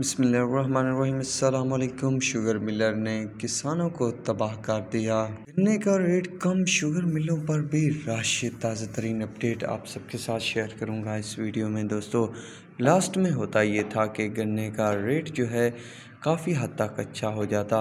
बिस्मिल्लाहिर्रहमानिर्रहीम। अस्सलाम वालेकुम। शुगर मिलर ने किसानों को तबाह कर दिया। गन्ने का रेट कम, शुगर मिलों पर भी रश। ताज़ा तरीन अपडेट आप सबके साथ शेयर करूंगा इस वीडियो में। दोस्तों, लास्ट में होता ये था कि गन्ने का रेट जो है काफ़ी हद तक अच्छा हो जाता,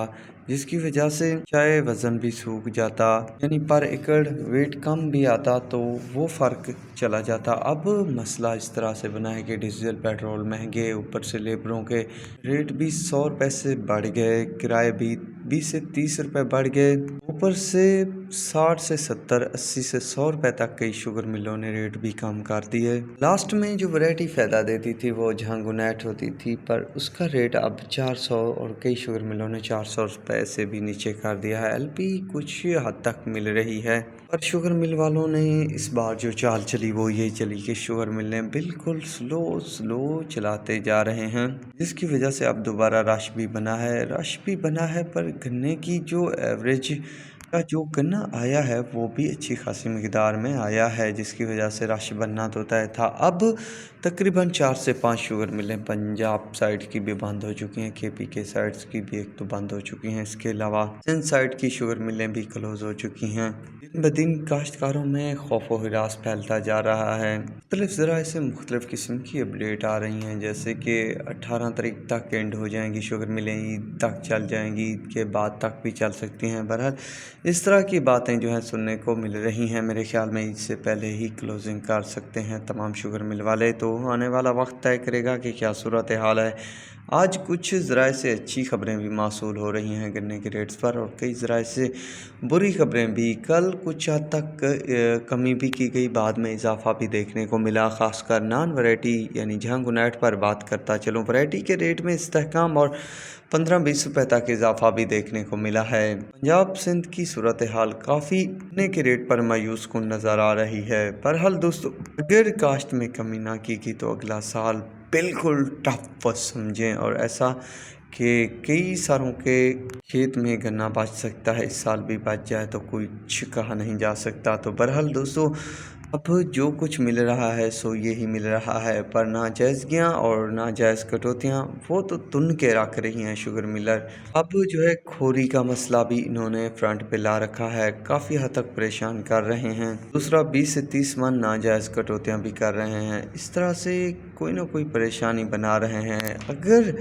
जिसकी वजह से चाहे वज़न भी सूख जाता, यानी पर एकड़ वेट कम भी आता तो वो फ़र्क चला जाता। अब मसला इस तरह से बना है कि डीजल पेट्रोल महंगे, ऊपर से लेबरों के रेट भी 100 रुपये से बढ़ गए, किराए भी 20 से 30 रुपये बढ़ गए, ऊपर से 60 से 70, 80 से 100 रुपये तक कई शुगर मिलों ने रेट भी कम कर दिए। लास्ट में जो वैरायटी फ़ायदा देती थी वो झांगुनेट होती थी, पर उसका रेट अब 400 और कई शुगर मिलों ने 400 रुपये से भी नीचे कर दिया है। एलपी कुछ हद तक मिल रही है, पर शुगर मिल वालों ने इस बार जो चाल चली वो ये चली कि शुगर मिलें बिल्कुल स्लो चलाते जा रहे हैं, जिसकी वजह से अब दोबारा रश भी बना है। पर गन्ने की जो एवरेज का जो गन्ना आया है वो भी अच्छी खासी मिकदार में आया है, जिसकी वजह से रश बनना तो तय था। अब तकरीबन 4 से 5 शुगर मिलें पंजाब साइड की भी बंद हो चुकी हैं, केपी के साइड्स की भी एक तो बंद हो चुकी हैं। इसके अलावा सिंध साइड की शुगर मिलें भी क्लोज़ हो चुकी हैं। दिन ब दिन काश्तकारों में खौफ व हिरास फैलता जा रहा है। मुख्तलिफ ज़राए से मुख्तलिफ किस्म की अपडेट आ रही हैं, जैसे कि 18 तारीख तक एंड हो जाएंगी शुगर मिलें, ईद तक चल जाएंगी, ईद के बाद तक भी चल सकती हैं। बहरहाल इस तरह की बातें जो हैं सुनने को मिल रही हैं। मेरे ख्याल में इससे पहले ही क्लोजिंग कर सकते हैं तमाम शुगर मिल वाले, तो आने वाला वक्त तय करेगा कि क्या सूरत हाल है। आज कुछ ज़राए से अच्छी ख़बरें भी मौसूल हो रही हैं गन्ने के रेट्स पर, और कई ज़राए से बुरी ख़बरें भी। कल कुछ हद तक कमी भी की गई, बाद में इजाफा भी देखने को मिला, ख़ासकर नॉन वैरायटी यानी झांगुनेट पर बात करता चलूँ। वैरायटी के रेट में इस्तेहकाम और 15-20 रुपये तक इजाफा भी देखने को मिला है। पंजाब सिंध की सूरत हाल काफ़ी गन्ने के रेट पर मायूस कुन नज़र आ रही है। बहरहाल दोस्तों, अगर काश्त में कमी ना की गई तो अगला साल बिल्कुल टफ समझें, और ऐसा कि कई सालों के खेत में गन्ना बच सकता है, इस साल भी बच जाए तो कुछ कहा नहीं जा सकता। तो बहरहाल दोस्तों, अब जो कुछ मिल रहा है सो यही मिल रहा है, पर नाजायज़गियाँ और नाजायज़ कटौतियाँ वो तो तुन के रख रही हैं शुगर मिलर। अब जो है खोरी का मसला भी इन्होंने फ्रंट पे ला रखा है, काफ़ी हद तक परेशान कर रहे हैं। दूसरा 20 से 30 मन नाजायज़ कटौतियाँ भी कर रहे हैं। इस तरह से कोई ना कोई परेशानी बना रहे हैं। अगर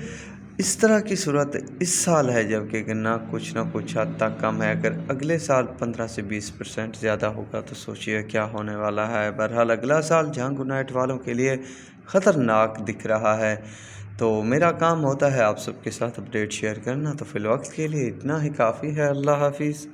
इस तरह की सूरत इस साल है, जबकि गन्ना कुछ ना कुछ हद तक कम है, अगर अगले साल 15 से 20% ज़्यादा होगा तो सोचिए क्या होने वाला है। बहरहाल अगला साल झांगुनेट वालों के लिए ख़तरनाक दिख रहा है। तो मेरा काम होता है आप सबके साथ अपडेट शेयर करना, तो फिल वक्त के लिए इतना ही काफ़ी है। अल्लाह हाफिज़।